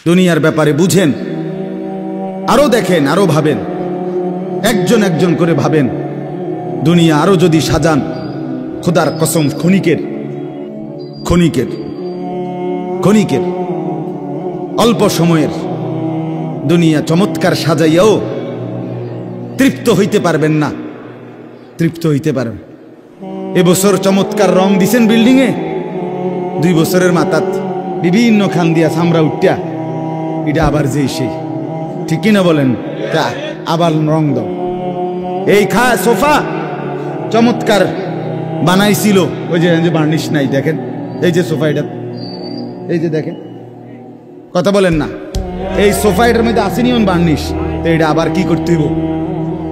দুনিয়ার ব্যাপারে বুঝেন, আরো দেখেন, আরো ভাবেন, একজন একজন করে ভাবেন। দুনিয়া আরো যদি সাজান, খোদার কসম ক্ষণিকের ক্ষণিকের ক্ষণিকের অল্প সময়ের দুনিয়া চমৎকার সাজাইয়াও তৃপ্ত হইতে পারবেন না, তৃপ্ত হইতে পারবেন। এবছর চমৎকার রং দিছেন বিল্ডিংয়ে, 2 বছরের মাথাত বিভিন্ন খান দিয়া চামড়া উঠিয়া এটা আবার যেই সেই, ঠিক কিনা বলেন? আবার রং দাও। এই সোফা চমৎকার বানাইছিল, ওই যে বার্নিশ নাই, দেখেন এই যে সোফা, এটা এই যে দেখেন, কথা বলেন না, এই সোফা এটার মধ্যে আসেনি বার্নিশ, তো এটা আবার কি করতে হইব?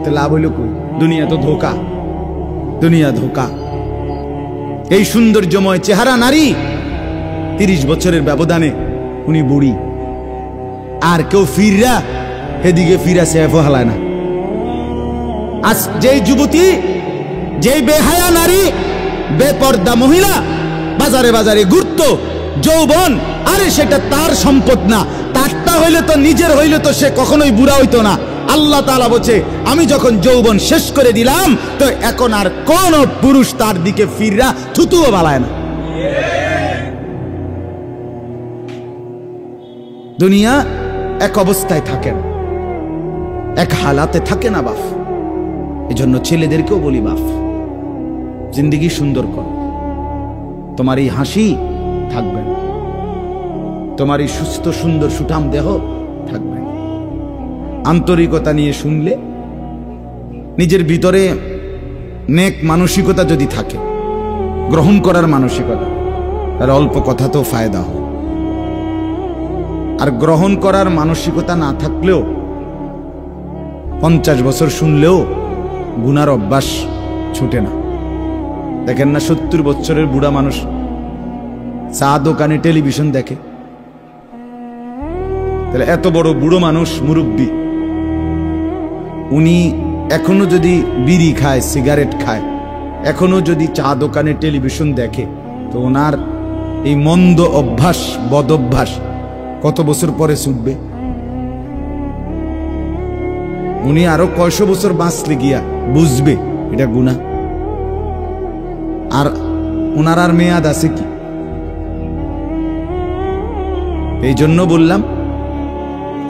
তো লাভ হইল কই? দুনিয়া তো ধোকা, দুনিয়া ধোকা। এই সৌন্দর্যময় চেহারা নারী 30 বছরের ব্যবধানে উনি বুড়ি, আর কেউ ফিররা এদিকে ফিরা সেফ হালায় না। আজ যেই যুবতী, যেই বেহায়া নারী, বেপর্দা মহিলা বাজারে বাজারে ঘুরতো, যৌবন, আরে সেটা তার সম্পদ না, তারটা হইলে তো নিজের হইলে তো সে কখনোই বুড়া হইতো না। আল্লাহ তাআলা বলছে, আমি যখন যৌবন শেষ করে দিলাম, তো এখন আর কোন পুরুষ তার দিকে ফিররা থুতুও বালায় না। দুনিয়া এক অবস্থায় থাকে না, এক হালাতে থাকে না বাপ। এজন্য ছেলেদেরকেও বলি, বাপ জিন্দেগি সুন্দর কর। তোমার এই হাসি থাকবে না, তোমার এই সুস্থ সুন্দর সুঠাম দেহ থাকবে না। আন্তরিকতা নিয়ে শুনলে, নিজের ভিতরে নেক মানসিকতা যদি থাকে, গ্রহণ করার মানসিকতা, তাহলে অল্প কথাতেও ফায়দা হয়। আর গ্রহণ করার মানসিকতা না থাকলেও 50 বছর শুনলেও গুনার অভ্যাস ছুটে না। দেখেন না 70 বছরের বুড়া মানুষ চা দোকানে টেলিভিশন দেখে, তাহলে এত বড় বুড়ো মানুষ, মুরব্বী, উনি এখনো যদি বিড়ি খায়, সিগারেট খায়, এখনো যদি চা দোকানে টেলিভিশন দেখে, তো ওনার এই মন্দ অভ্যাস, বদ অভ্যাস কত বছর পরে ছুটবে? উনি আরো কয়শো বছর বাঁচলে গিয়া বুঝবে এটা গুনাহ। আর ওনার আর মেয়াদ আছে কি? এই জন্য বললাম,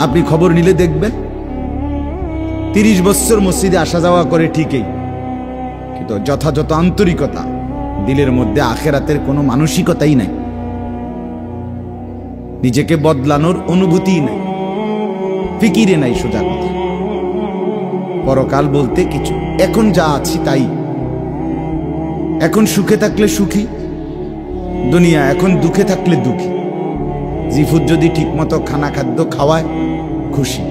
আপনি খবর নিলে দেখবেন 30 বছর মসজিদে আসা যাওয়া করে ঠিকই, কিন্তু যথাযথ আন্তরিকতা, দিলের মধ্যে আখেরাতের কোনো মানসিকতাই নাই, নিজেকে বদলানোর অনুভূতি নাই, ফিকিরে নাই, সোজা কথা। পরকাল বলতে কিছু, এখন যা আছি তাই। এখন সুখে থাকলে সুখী দুনিয়া, এখন দুঃখে থাকলে দুঃখী। জিফুত যদি ঠিকমতো খানা খাদ্য খাওয়ায় খুশি,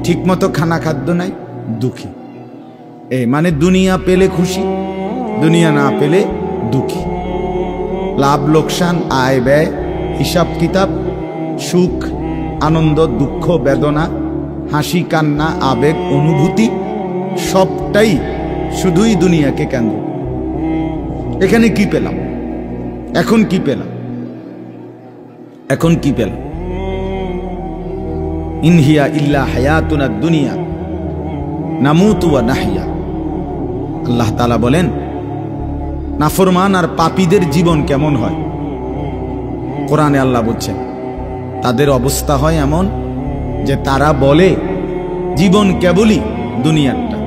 ঠিকমতো খানা খাদ্য নাই দুঃখী। এই মানে দুনিয়া পেলে খুশি, দুনিয়া না পেলে দুঃখী। লাভ লোকসান, আয় ব্যয়, হিসাব কিতাব, সুখ আনন্দ, দুঃখ বেদনা, হাসি কান্না, আবেগ অনুভূতি, সবটাই শুধুই দুনিয়াকে কেন্দ্র। এখানে কি পেলাম? এখন কি পেলাম? এখন কি পেলাম? ইনহিয়া ইল্লা হায়াতুনা দুনিয়া নামুতু ওয়া নাহইয়া। আল্লাহ তাআলা বলেন, নাফরমান আর পাপীদের জীবন কেমন হয়? কোরআনে আল্লাহ বলছেন, তাদের অবস্থা হয় এমন যে তারা বলে জীবন কেবলই দুনিয়াটা,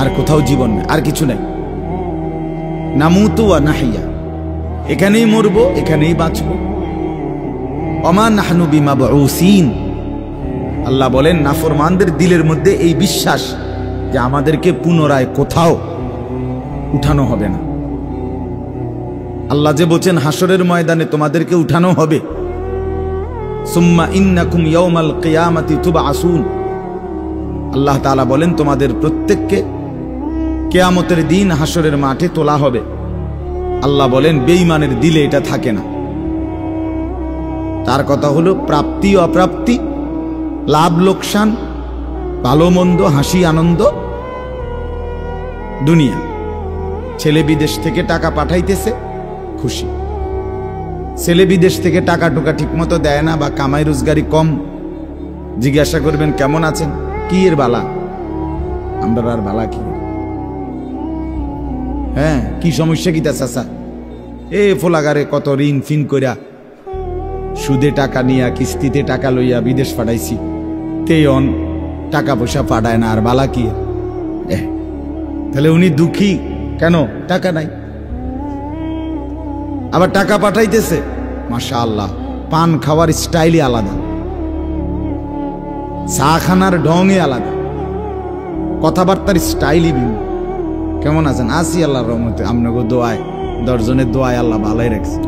আর কোথাও জীবন নেই, আর কিছু নাই। নামুতু ওয়া নাহইয়া, এখানেই মরবো, এখানেই বাঁচবো। ওমা নাহনু বিমাবউসিন। আল্লাহ বলেন, নাফরমানদের দিলের মধ্যে এই বিশ্বাস যে আমাদেরকে পুনরায় কোথাও উঠানো হবে না। আল্লাহ যে বলছেন হাসরের ময়দানে তোমাদেরকে উঠানো হবে, সুম্মা ইন্নাকুম ইয়াউমাল কিয়ামাতি তুবআসুন। আল্লাহ তাআলা বলেন, তোমাদের প্রত্যেককে কিয়ামতের দিন হাসরের মাঠে তোলা হবে। আল্লাহ বলেন, বেঈমানের দিলে এটা থাকে না। তার কথা হলো প্রাপ্তি অপ্রাপ্তি, লাভ লোকসান, ভালো মন্দ, হাসি আনন্দ, দুনিয়া। ছেলে বিদেশ থেকে টাকা পাঠাইতেছে, খুশি। ছেলে বিদেশ থেকে টাকা টুকা ঠিক মতো দেয় না বা কামাই রোজগারি কম, জিজ্ঞাসা করবেন কেমন আছেন, কি এর বালা? আমরা আর বালা কি? হ্যাঁ, কি সমস্যা কি তা চাচা? এ ফোলাগারে কত ঋণ ফিন কইরা সুদে টাকা নিয়া কিস্তিতে টাকা লইয়া বিদেশ পাঠাইছি, তেয়ন টাকা পয়সা পাঠায় না, আর বালা কি? তাহলে উনি দুঃখী কেন? টাকা নাই, আবার টাকা পাঠাইতেছে, মাশাআল্লাহ পান খাওয়ার স্টাইলই আলাদা, চা খানার ঢঙে আলাদা, কথাবার্তার স্টাইলই ভিন্ন। কেমন আছেন? আসি আল্লাহর রহমতে, আপনাকে দোয়ায়, দশজনের দোয়ায় আল্লাহ ভালোই রাখছে।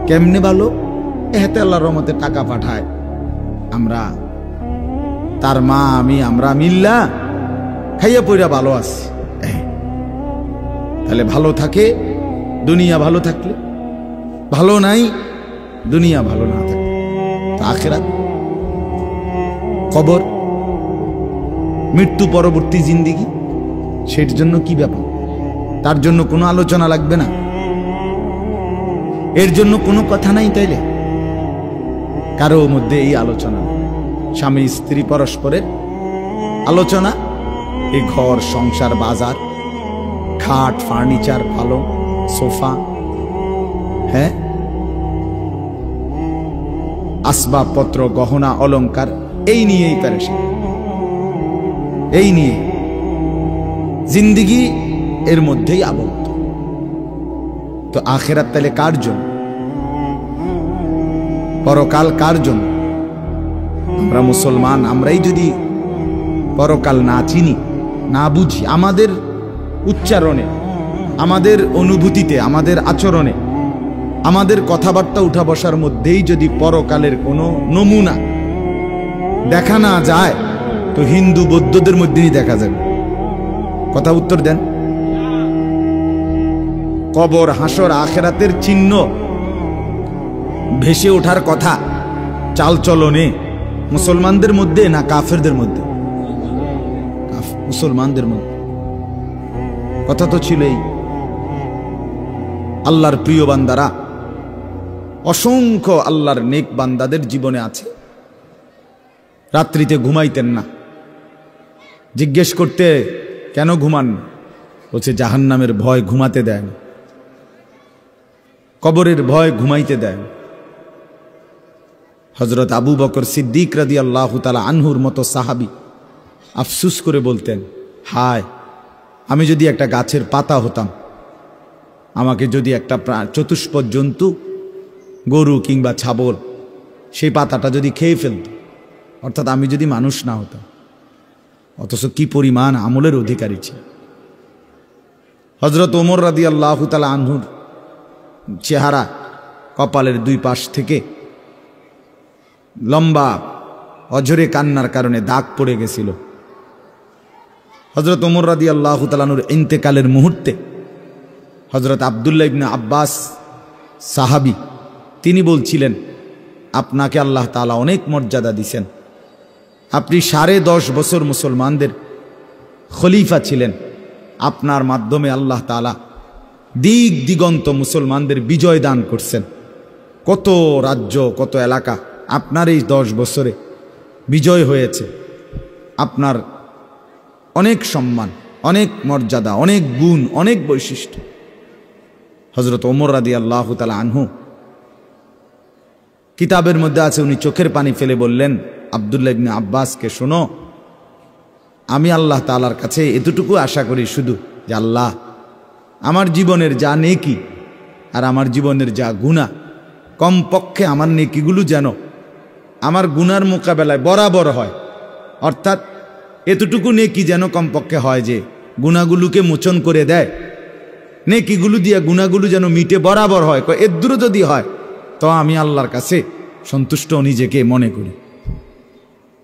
কেমনে ভালো? এতে আল্লাহর রহমতে টাকা পাঠায়, আমরা তার মা আমি আমরা মিল্লা খাইয়া পইরা ভালো আছি। তাহলে ভালো থাকে দুনিয়া, ভালো থাকলে ভালো নাই দুনিয়া, ভালো না থাকলে আখিরাত, কবর, মৃত্যু পরবর্তী জিন্দেগি, সের জন্য কি ব্যাপার? তার জন্য কোনো আলোচনা লাগবে না, এর জন্য কোনো কথা নাই। তাইলে কারো মধ্যে এই আলোচনা, স্বামী স্ত্রী পরস্পরের আলোচনা, এই ঘর সংসার বাজার, খাট ফার্নিচার, ভালো সোফা, হ্যাঁ আসবাবপত্র, গহনা অলংকার, এই নিয়েই পেরেশান, এই নিয়ে জিন্দেগি এর মধ্যেই আবদ্ধ। তো আখিরাত তাহলে কার জন্য? পরকাল কার জন্য? আমরা মুসলমান, আমরাই যদি পরকাল না চিনি, না বুঝি, আমাদের উচ্চারণে, আমাদের অনুভূতিতে, আমাদের আচরণে, আমাদের কথাবার্তা উঠা বসার মধ্যেই যদি পরকালের কোনো নমুনা দেখা না যায়, তো হিন্দু বৌদ্ধদের মধ্যেই দেখা যাবে। কথা উত্তর দেন। কবর, হাসর, আখিরাতের চিহ্ন ভেসে ওঠার কথা চালচলনে মুসলমানদের মধ্যে না কাফেরদের মধ্যে? মুসলমানদের মধ্যে। কথা তো ছিলই। আল্লাহর প্রিয় বান্দারা, অসংখ্য আল্লাহর নেক বান্দাদের জীবনে আছে, রাত্রিতে ঘুমাইতেন না। জিজ্ঞেস করতে, কেন ঘুমান? বলছে জাহান্নামের ভয় ঘুমাতে দেয় না, কবরের ভয় ঘুমাইতে দেয় না। হযরত আবু বকর সিদ্দিক রাদিয়াল্লাহু তাআলা আনহুর মতো সাহাবী আফসুস করে বলতেন, হায় আমি যদি একটা গাছের পাতা হতাম, আমাকে যদি একটা চতুষ্পদ জন্তু, গরু কিংবা ছাগল, সেই পাতাটা যদি খেয়ে ফেলত, অর্থাৎ আমি যদি মানুষ না হতাম। অথচ কি পরিমাণ আমলের অধিকারী ছিল। হযরত ওমর রাদিয়াল্লাহু তাআলা আনহুর চেহারা, কপালের দুই পাশ থেকে লম্বা অঝরে কান্নার কারণে দাগ পড়ে গেছিল। হযরত ওমর রাদিয়াল্লাহু তাআলা আনহুর ইন্তেকালের মুহূর্তে হযরত আব্দুল্লাহ ইবনে আব্বাস সাহাবী, তিনি বলছিলেন, আপনাকে আল্লাহ তাআলা অনেক মর্যাদা দিয়েছেন, আপনি 10.5 বছর মুসলমানদের খলিফা ছিলেন, আপনার মাধ্যমে আল্লাহ তাআলা দিক দিগন্ত মুসলমানদের বিজয় দান করছেন। কত রাজ্য, কত এলাকা আপনার এই 10 বছরে বিজয় হয়েছে। আপনার অনেক সম্মান, অনেক মর্যাদা, অনেক গুণ, অনেক বৈশিষ্ট্য। হযরত ওমর রাদিয়াল্লাহু তাআলা আনহু কিতাবের মধ্যে আছে, উনি চোখের পানি ফেলে বললেন আব্দুল্লাহ ইবনে আব্বাসকে, শোনো, আমি আল্লাহ তাআলার কাছে এতটুকু আশা করি শুধু, যে আল্লাহ আমার জীবনের যা নেকি আর আমার জীবনের যা গুনাহ, কমপক্ষে আমার নেকিগুলো যেন আমার গুনার মোকাবেলায় বরাবর হয়। অর্থাৎ এতটুকু নেকি যেন কমপক্ষে হয় যে গুনাহগুলোকে মোচন করে দেয়, নেকিগুলো দিয়া গুনাহগুলো যেন মিটে বরাবর হয়। এর যদি হয় তো আমি আল্লাহর কাছে সন্তুষ্ট নিজেকে মনে করি,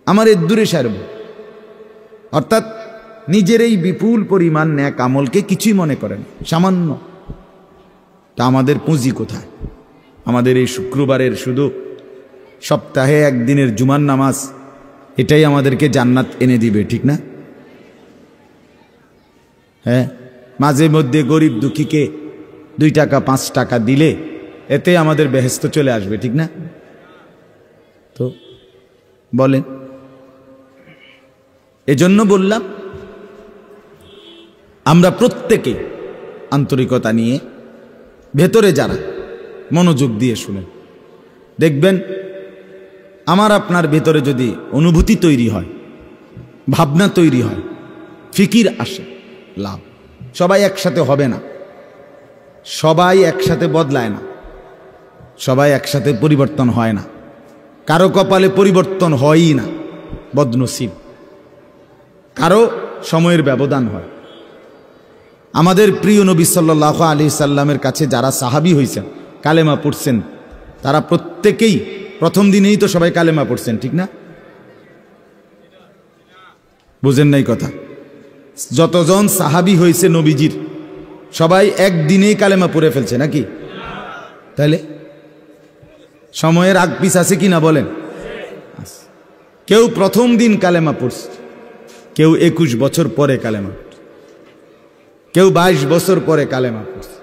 আমার এর দূরে সারব। অর্থাৎ নিজের এই বিপুল পরিমাণ নেক আমলকে কিছুই মনে করেন, সামান্য। তা আমাদের পুঁজি কোথায়? আমাদের এই শুক্রবারের শুধু সপ্তাহে একদিনের জুমার নামাজ, এটাই আমাদেরকে জান্নাত এনে দিবে, ঠিক না? হ্যাঁ, মাঝে মধ্যে গরিব দুঃখীকে 2 টাকা 5 টাকা দিলে এতে আমাদের বেহেশত চলে আসবে, ঠিক না? তো বলেন, এজন্য বললাম আমরা প্রত্যেকে আন্তরিকতা নিয়ে ভেতরে যারা মনোযোগ দিয়ে শুনেন, দেখবেন আমার আপনার ভেতরে যদি অনুভূতি তৈরি হয়, ভাবনা তৈরি হয়, ফিকির আসে, লাভ। সবাই একসাথে হবে না, সবাই একসাথে বদলায় না, সবাই একসাথে পরিবর্তন হয় না, কারো কপালে পরিবর্তন হয়ই না, বদনসিব। কারো সময়ের ব্যবধান হয়। আমাদের প্রিয় নবী সাল্লাল্লাহু আলাইহি সাল্লামের কাছে যারা সাহাবী হয়েছেন, কালেমা পড়ছেন, তারা প্রত্যেকেই প্রথম দিনেই তো সবাই কালেমা পড়ছেন, ঠিক না? বুঝেন নাই কথা? যতজন সাহাবী হয়েছে নবীজির, সবাই একদিনেই কালেমা পড়ে ফেলছে নাকি? তাহলে সময়ের আগ পিছ আছে কি না বলেন? কেউ প্রথম দিন কালেমা পড়ছে, কেউ 21 বছর পরে কালেমা, কেউ 22 বছর পরে কালেমা পড়ছে।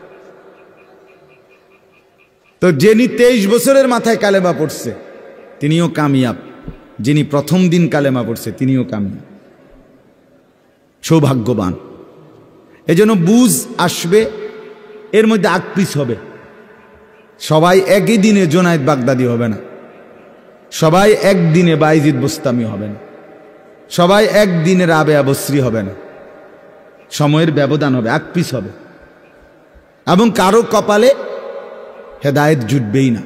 তো যিনি 23 বছরের মাথায় কালেমা পড়ছে তিনিও কামিয়াব, যিনি প্রথম দিন কালেমা পড়ছে তিনিও কামিয়াব, সৌভাগ্যবান। এজন্য বুঝ আসবে, এর মধ্যে আকপিস হবে। সবাই একই দিনে জোনায়েদ বাগদাদি হবে না, সবাই একদিনে বাইজিদ বুস্তামি হবে না, সবাই একদিনে রাবেয়া বসরি হবে না, সময়ের ব্যবধান হবে, আকপিস হবে। এবং কারো কপালে হেদায়েত জুটবেই না।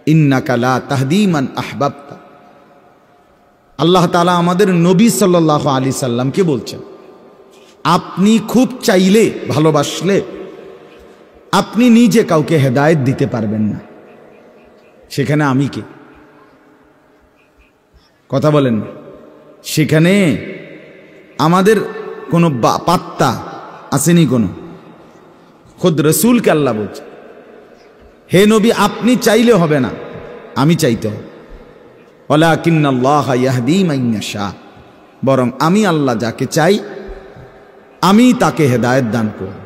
ইন্নাকা লা তাহদি মান আহবাবতা। আল্লাহ তাআলা আমাদের নবী সাল্লাল্লাহু আলাইহি সাল্লামকে বলছেন, আপনি খুব চাইলে, ভালোবাসলে আপনি নিজে কাউকে হেদায়েত দিতে পারবেন না, সেখানে আমি কে? কথা বলেন না। সেখানে আমাদের কোনো পাত্তা আসেনি কোনো। খুদ রসুলকে আল্লাহ বলছে, হে নবী আপনি চাইলে হবে না, আমি চাইতে হবে। ওয়ালাকিন্নাল্লাহা ইয়াহদি মান ইয়াশা, বরং আমি আল্লাহ যাকে চাই আমি তাকে হেদায়েত দান করি।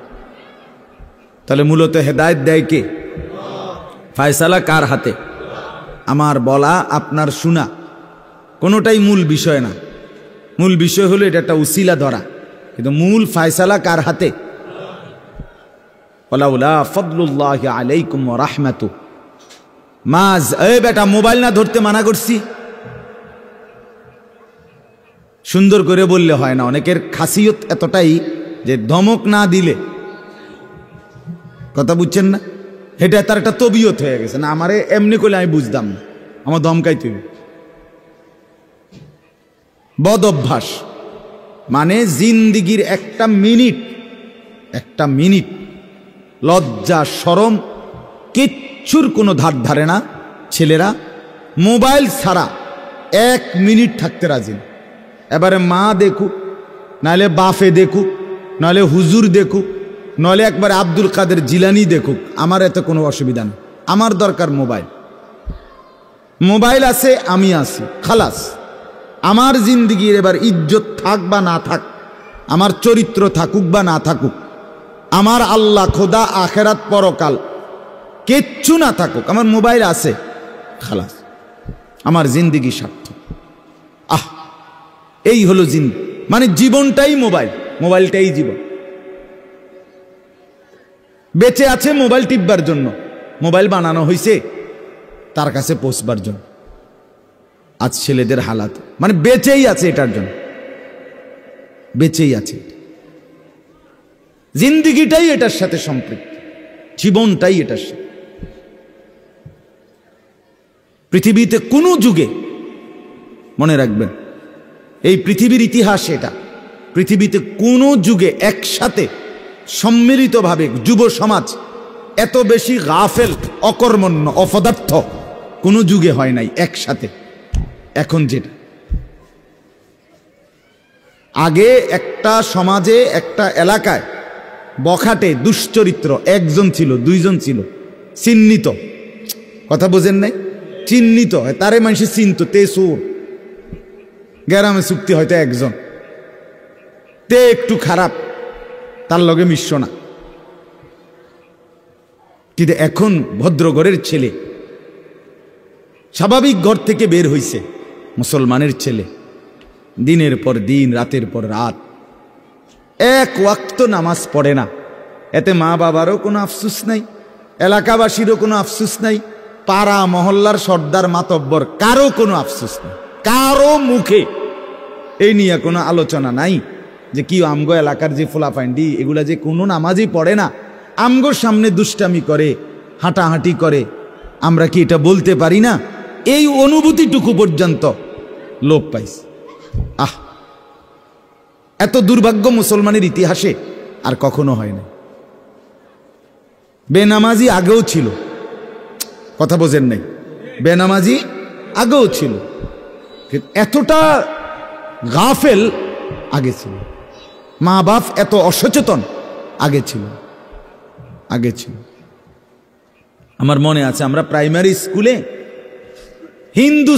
তাহলে মূলত হেদায়েত দেয় কে? ফয়সালা কার হাতে? আমার বলা আপনার শোনা কোনোটাই মূল বিষয় না। মূল বিষয় হলো এটা একটা উসিলা ধরা, কিন্তু মূল ফয়সালা কার হাতে? ওয়ালাউলা ফাদলুল্লাহি আলাইকুম ওয়া রাহমাতু মাজ। এই বেটা মোবাইল না ধরতে মানা করছি, সুন্দর করে বললে হয় না। অনেকের খাসিয়ত এতটাই যে ধমক না দিলে, কথা বুঝছেন না, এটা তার একটা তবিয়ত হয়ে গেছে। না আমারে এমনি করলে আমি বুঝতাম না, আমার ধমকাইতে হবে। বদ অভ্যাস মানে জিন্দিগির একটা মিনিট লজ্জা শরম কিচ্ছুর কোনো ধার ধারে না। ছেলেরা মোবাইল ছাড়া 1 মিনিট থাকতে রাজি না। এবারে মা দেখুক, নাহলে বাফে দেখুক, নাহলে হুজুর দেখুক, নাহলে একবার আব্দুল কাদের জিলানি দেখুক, আমার এতে কোনো অসুবিধা নেই। আমার দরকার মোবাইল। মোবাইল আছে, আমি আছি, খালাস। আমার জিন্দিগির এবার ইজ্জত থাক বা না থাক, আমার চরিত্র থাকুক বা না থাকুক, আমার আল্লাহ খোদা আখেরাত পরকাল কিচ্ছু না থাকুক, আমার মোবাইল আছে, খালাস, আমার জিন্দিগি সার্থক। এই হলো মানে জীবনটাই মোবাইল, মোবাইলটাই জীবন। বেঁচে আছে মোবাইল টিপবার জন্য, মোবাইল বানানো হয়েছে তার কাছে পৌঁছবার জন্য। আজ ছেলেদের হালাত মানে বেঁচেই আছে এটার জন্য, বেঁচেই আছে। জিন্দিগিটাই এটার সাথে সম্পৃক্ত, জীবনটাই এটার সাথে। পৃথিবীতে কোনো যুগে, মনে রাখবেন এই পৃথিবীর ইতিহাস এটা, পৃথিবীতে কোনো যুগে একসাথে সম্মিলিতভাবে যুব সমাজ এত বেশি গাফেল, অকর্মণ্য, অপদার্থ কোনো যুগে হয় নাই একসাথে। এখন যেটা আগে একটা সমাজে, একটা এলাকায় বখাটে দুশ্চরিত্র একজন ছিল, দুইজন ছিল, চিহ্নিত, কথা বোঝেন নাই, চিহ্নিত হয়, তারে মানুষ চিনত, তে সুর। গ্রামে চুক্তি হয়তো একজন, তে একটু খারাপ, তার লগে মিশ্র না। কিন্তু এখন ভদ্রঘরের ছেলে, স্বাভাবিক ঘর থেকে বের হইছে মুসলমানের ছেলে, দিনের পর দিন, রাতের পর রাত এক ওয়াক্ত নামাজ পড়ে না। এতে মা বাবারও কোনো আফসোস নাই, এলাকাবাসীরও কোনো আফসোস নাই, পাড়া মহল্লার সর্দার মাতব্বর কারো কোনো আফসোস নাই, কারো মুখে এই নিয়ে কোনো আলোচনা নাই যে কি আমগো এলাকার যে ফোলাফাইন্ডি এগুলা যে কোনো নামাজই পড়ে না, আমগোর সামনে দুষ্টামি করে, হাঁটাহাঁটি করে, আমরা কি এটা বলতে পারি না? এই অনুভূতিটুকু পর্যন্ত লোপ পাইছে। এত দুর্ভাগ্য মুসলমানের ইতিহাসে আর কখনো হয় না। বেনামাজি আগেও ছিল, কথা বোঝেন নাই, বেনামাজি আগেও ছিল, এতটা গাফেল আগে ছিল, মা বাপ এত অসচেতন আগে ছিল। আমার মনে আছে আমরা প্রাইমারি স্কুলে হিন্দু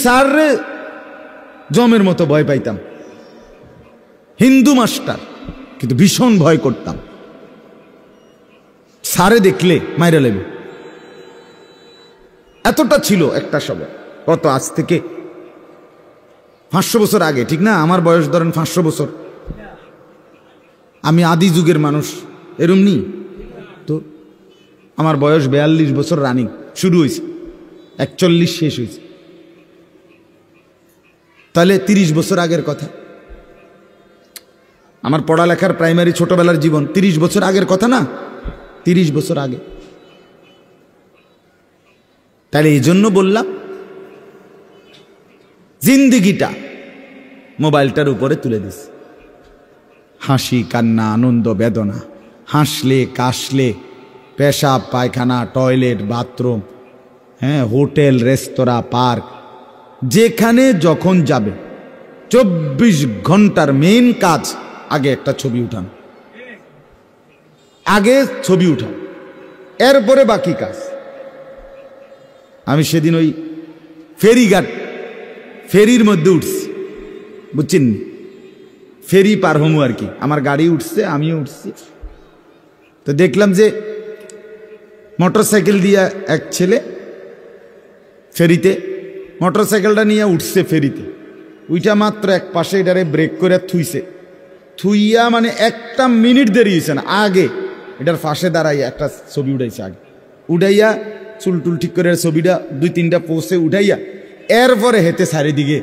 স্যার জমের মতো ভয় পাইতাম, হিন্দু মাস্টার, কিন্তু ভীষণ ভয় করতাম। স্যারে দেখলে মাইরা লেবে, এতটা ছিল একটা সময়। কত আজ থেকে 500 বছর আগে, ঠিক না? আমার বয়স ধরেন 500 বছর, আমি আদি যুগের মানুষ, এরম নি তো। আমার বয়স 42 বছর রানিং, শুরু হয়েছে 41 শেষ হয়েছে, তাহলে 30 বছর আগের কথা। আমার পড়ালেখার প্রাইমারি ছোটবেলার জীবন 30 বছর আগের কথা না, 30 বছর আগে। তাহলে এই জন্য বললাম জিন্দিগিটা মোবাইলটার উপরে তুলে দিস, হাসি কান্না আনন্দ বেদনা, হাসলে কাশলে, পেশাব পায়খানা টয়লেট বাথরুম, হোটেল রেস্তোরাঁ পার্ক, যেখানে যখন যাবে 24 ঘন্টার মেইন কাজ আগে একটা ছবি উঠান, এরপরে বাকি কাজ। আমি সেদিন ওই ফেরির মধ্যে উঠছি, বুঝছেন, ফেরি পার হমু আর কি, আমার গাড়ি উঠছে, আমিও উঠছি, তো দেখলাম যে মোটরসাইকেল দিয়ে এক ছেলে ফেরিতে, মোটরসাইকেলটা নিয়ে উঠছে ফেরিতে, ওইটা মাত্র এক পাশে এটারে ব্রেক করে থুইয়া মানে 1 মিনিট দেরি হয়েছে না, আগে এটার পাশে দাঁড়াইয়া একটা ছবি উঠাইছে, আগে উঠাইয়া চুলটুল ঠিক করে ছবিটা 2-3টা পোস্টে উঠাইয়া এরপরে হেতে চারিদিকে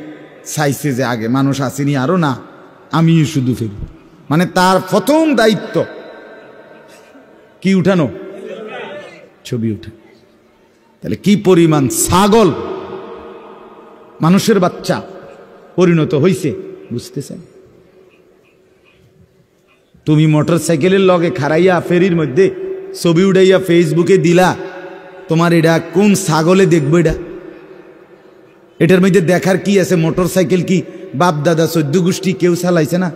চাইছে যে আগে মানুষ আসেনি আরো না, আমি শুধু ফেরি। মানে তার প্রথম দায়িত্ব কি উঠানো, ছবি উঠা। তাহলে কি পরিমাণ ছাগল মানুষের বাচ্চা পরিণত হইছে বুঝতেছেন? তুমি মোটরসাইকেলের লগে খাড়াইয়া ফেরির মধ্যে ছবি উঠাইয়া ফেসবুকে দিলা, তোমার এটা কোন ছাগলে দেখবো? এটার মধ্যে দেখার কি আছে? মোটরসাইকেল কি বাপ দাদা 14 গোষ্ঠী কেউ চালাইছে না?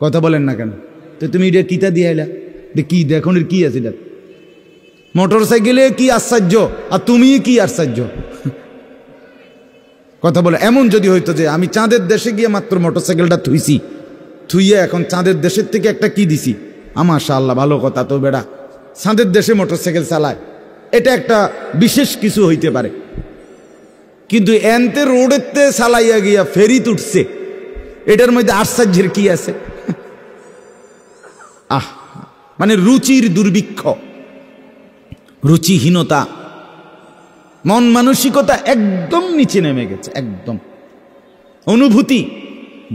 কথা বলেন না কেন? তো তুমি এটা কিতা দিয়ে আইলা, কি দেখুন কি আছে এটা? মোটরসাইকেলে কি আশ্চর্য আর তুমি কি আশ্চর্য? কথা বলে এমন যদি হইতো যে আমি চাঁদের দেশে গিয়ে মাত্র মোটরসাইকেলটা থুইয়া এখন চাঁদের দেশের থেকে একটা কি দিছি, মাশাআল্লাহ ভালো কথা তো বেড়া, চাঁদের দেশে মোটরসাইকেল চালায়, এটা একটা বিশেষ কিছু হইতে পারে। কিন্তু এনতে রোডেতে চালাইয়া গিয়া ফেরি উঠছে, এটার মধ্যে আশ্চর্যের কি আছে? মানে রুচির দুর্ভিক্ষ, রুচিহীনতা, মন মানসিকতা একদম নিচে নেমে গেছে, একদম অনুভূতি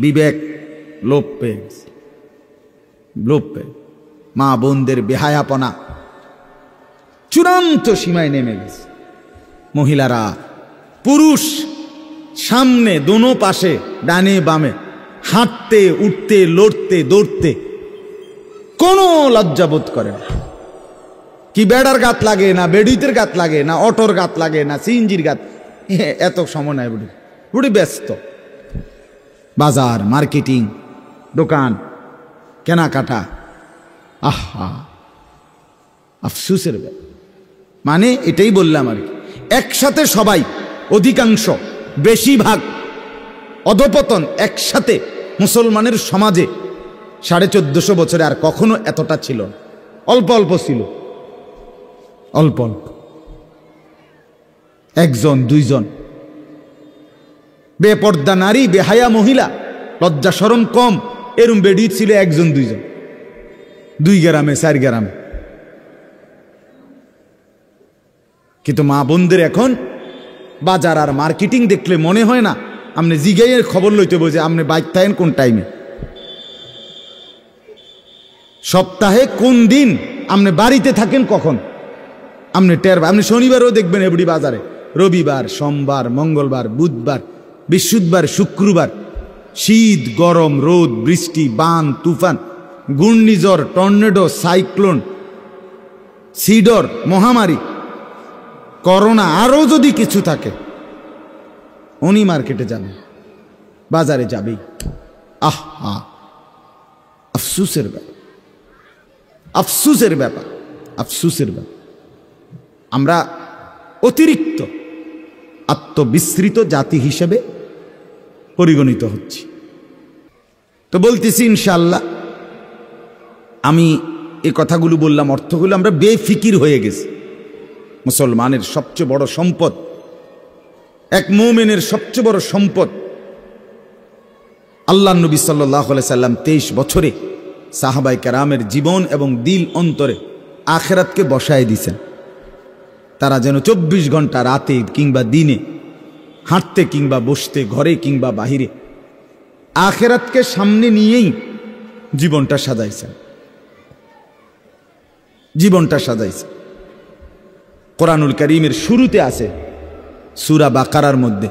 বিবেক লোপ পেয়ে গেছে, মা বোনদের বেহায়াপনা চূড়ান্ত সীমায় নেমে গেছে। মহিলারা পুরুষ সামনে দোনো পাশে ডানে বামে হাঁটতে উঠতে লড়তে দৌড়তে কোনো লজ্জাবোধ করে না। কি বেড়ার গাত লাগে না, বেডুইতের গাত লাগে না, অটোর গাত লাগে না, সিএনজির গাত, এত সময় নাই বুড়ি ব্যস্ত। বাজার মার্কেটিং দোকান কেনাকাটা, আফসুসের ব্যাপার। মানে এটাই বললাম আর কি, একসাথে সবাই, অধিকাংশ বেশিরভাগ অধপতন একসাথে মুসলমানের সমাজে 1450 বছরে আর কখনো এতটা ছিল না। অল্প অল্প ছিল, অল্প অল্প, একজন দুইজন। বেপর্দা নারী, বেহায়া মহিলা, লজ্জা শরম কম, এরম বেডি ছিল একজন দুইজন, 2 গ্রামে 4 গ্রামে। কিন্তু মা বোনদের এখন বাজার আর মার্কেটিং দেখলে মনে হয় না আপনি জিগাইয়ের খবর লইতে বোঝে আপনি বাইক থাকেন কোন টাইমে, সপ্তাহে কোন দিন আপনি বাড়িতে থাকেন কখন আপনি টের। আপনি শনিবারও দেখবেন এবড়ি বাজারে, রবিবার, সোমবার, মঙ্গলবার, বুধবার, বৃহস্পতিবার, শুক্রবার, শীত, গরম, রোদ, বৃষ্টি, বান, তুফান, ঘূর্ণিঝড়, টর্নেডো, সাইক্লোন, সিডর, মহামারী, করোনা, আরও যদি কিছু থাকে, উনি মার্কেটে যাবে, বাজারে যাবেই। আহা, আফসুসের ব্যাপার, আফসুসের ব্যাপার, আফসুসের ব্যাপার। আমরা অতিরিক্ত আত্মবিস্মৃত জাতি হিসেবে পরিগণিত হচ্ছি। তো বলতেছি ইনশাআল্লাহ, আমি এই কথাগুলো বললাম, অর্থগুলো আমরা বেফিকির হয়ে গেছি। মুসলমানের সবচেয়ে বড় সম্পদ, এক মুমিনের সবচেয়ে বড় সম্পদ, আল্লাহ নবী সাল্লাল্লাহু আলাইহি সাল্লাম 23 বছরে সাহাবায়ে কেরামের জীবন এবং দিল অন্তরে আখিরাতকে বসায় দিয়েছেন। তারা যেন 24 ঘন্টা রাতে কিংবা দিনে, হাঁটতে কিংবা বসতে, ঘরে কিংবা বাহিরে, আখিরাতকে সামনে নিয়েই জীবনটা সাজাইছেন, জীবনটা সাজাইছেন। কোরআনুল কারীমের শুরুতে আছে সূরা বাকারার মধ্যে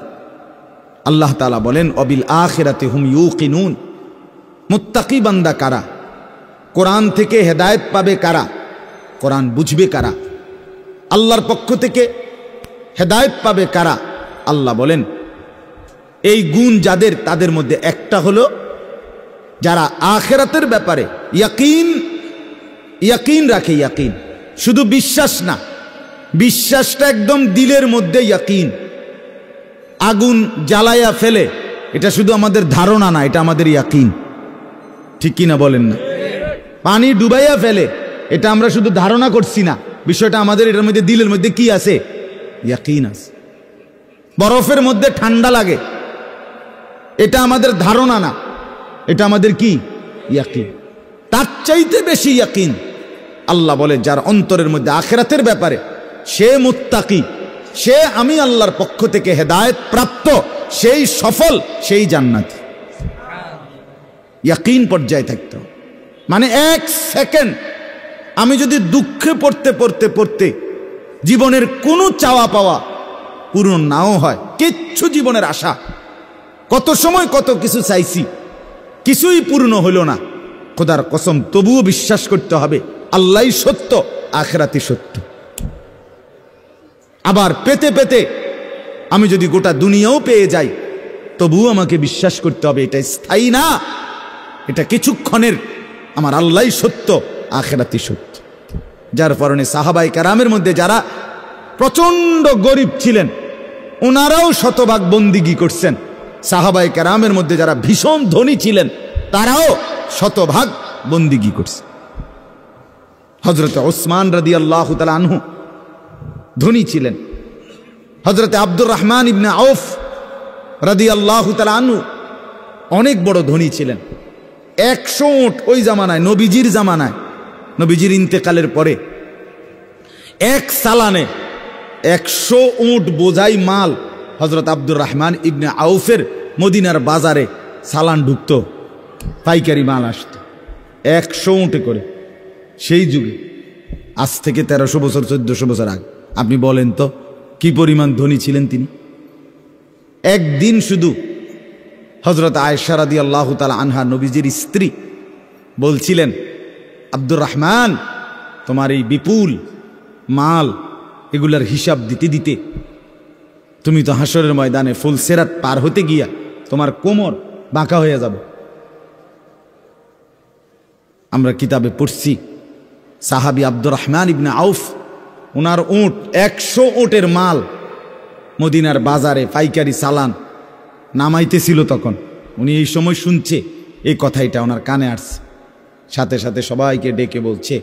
আল্লাহ তাআলা বলেন, অবিল আখিরাতি হুম ইউকিনুন। মুত্তাকি বান্দা কারা? কোরআন থেকে হেদায়েত পাবে কারা? কোরআন বুঝবে কারা? আল্লাহর পক্ষ থেকে হেদায়েত পাবে কারা? আল্লাহ বলেন এই গুণ যাদের, তাদের মধ্যে একটা হলো যারা আখিরাতের ব্যাপারে ইয়াকিন রাখে। ইয়াকিন শুধু বিশ্বাস না, বিশ্বাসটা একদম দিলের মধ্যে ইয়াকিন। আগুন জ্বালায়া ফেলে, এটা শুধু আমাদের ধারণা না, এটা আমাদের ইয়াকিন। ঠিক কিনা বলেন না? পানি ডুবাইয়া ফেলে, এটা আমরা শুধু ধারণা করছি না, বিষয়টা আমাদের এটার মধ্যে দিলের মধ্যে কি আছে? ইয়াকিন আছে। বরফের মধ্যে ঠান্ডা লাগে, এটা আমাদের ধারণা না, এটা আমাদের কি? ইয়াকিন। তার চাইতে বেশি ইয়াকিন আল্লাহ বলে যার অন্তরের মধ্যে আখিরাতের ব্যাপারে, সে মুত্তাকি, সে আমি আল্লাহর পক্ষ থেকে হেদায়েত প্রাপ্ত, সেই সফল, সেই জান্নাতি। ইয়াকিন পর্যায়ে থাকতো মানে 1 সেকেন্ড আমি যদি দুঃখে পড়তে পড়তে পড়তে জীবনের কোনো চাওয়া পাওয়া পূরণ নাও হয়, কিচ্ছু জীবনের আশা, কত সময় কত কিছু চাইছি, কিছুই পূর্ণ হইল না, খোদার কসম তবুও বিশ্বাস করতে হবে আল্লাহই সত্য, আখিরাতই সত্য। আবার পেতে পেতে আমি যদি গোটা দুনিয়াও পেয়ে যাই, তবুও আমাকে বিশ্বাস করতে হবে এটা স্থায়ী না, এটা কিছুক্ষণের, আমার আল্লাহই সত্য, আখিরাতই সত্য। যার কারণে সাহাবায়ে কেরামের মধ্যে যারা প্রচন্ড গরিব ছিলেন, ওনারাও শতভাগ বন্দিগি করছেন। সাহাবায়ে কেরামের মধ্যে যারা ভীষণ ধনী ছিলেন, তারাও শতভাগ বন্দিগি করছে। হযরত ওসমান রাদিয়াল্লাহু তাআলা আনহু ধনী ছিলেন। হযরত আব্দুর রহমান ইবনে আউফ রাদিয়াল্লাহু তাআলা আনহু অনেক বড় ধনী ছিলেন। 100 উট ওই জামানায়, নবীজির জামানায়, নবীজির ইন্তেকালের পরে এক সালানে 100 উট বোঝাই মাল হযরত আব্দুর রহমান ইবনে আউফের মদিনার বাজারে সালান ঢুকত, পাইকারি মাল আসত 100 উটে করে। সেই যুগে, আজ থেকে 1300 বছর 1400 বছর আগে, আপনি বলেন তো কি পরিমাণ ধনী ছিলেন তিনি। একদিন শুধু হযরত আয়েশা রাদিয়াল্লাহু তাআলা আনহা, নবীজির স্ত্রী, বলছিলেন, আব্দুর রহমান, তোমার এই বিপুল মাল, এগুলার হিসাব দিতে দিতে তুমি তো হাসরের ময়দানে ফুলসিরাত পার হতে গিয়া তোমার কোমর বাঁকা হয়ে যাবে। আমরা কিতাবে পড়ছি সাহাবী আব্দুর রহমান ইবনে আউফ, ওনার উট 100 উটের মাল মদিনার বাজারে পাইকারি চালান নামাইতেছিল। তখন উনি এই সময় শুনছে এই কথাটা, ওনার কানে আসছে, সাথে সাথে সবাইকে ডেকে বলছে,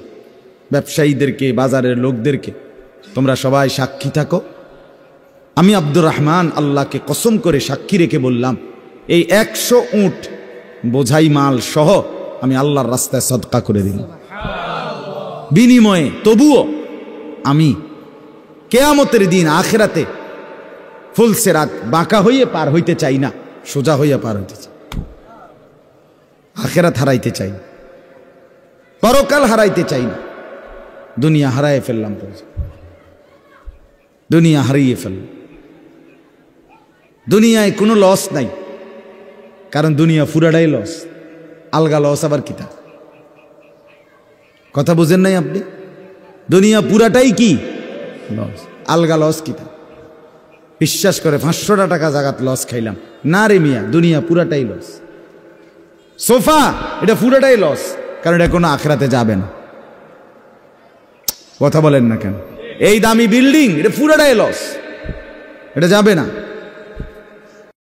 ব্যবসায়ীদেরকে, বাজারের লোকদেরকে, তোমরা সবাই সাক্ষী থাকো। আমি আব্দুর রহমান আল্লাহকে কসম করে সাক্ষী রেখে বললাম, এই 100 উট বোঝাই মাল সহ আমি আল্লাহর রাস্তায় সদকা করে দিলাম। বিনিময়ে তবুও আমি কেয়ামতের দিন আখিরাতে ফুলসেরাত বাঁকা হইয়ে পার হইতে চাই না, সোজা হইয়া পার হইতে চাই। আখিরাত হারাইতে চাই, পরকাল হারাইতে চাই না। দুনিয়া হারাইয়ে ফেললাম, দুনিয়া হারিয়ে ফেললাম। দুনিয়ায় কোনো লস নাই, কারণ দুনিয়া পুরাটাই লস। আলগা লস আবার কিতা? কথা বুঝেন নাই আপনি? দুনিয়া পুরাটাই কি লস, আলগা লস কিতা? বিশ্বাস করে 500 টাকা জাগাত লস খাইলাম না রে মিয়া, দুনিয়া পুরাটাই লস। সোফা এটা পুরাটাই লস, কারণ এটা কোনো আখিরাতে যাবে না। কথা বলেন না কেন? এই দামি বিল্ডিং এটা পুরাটাই লস, এটা যাবে না।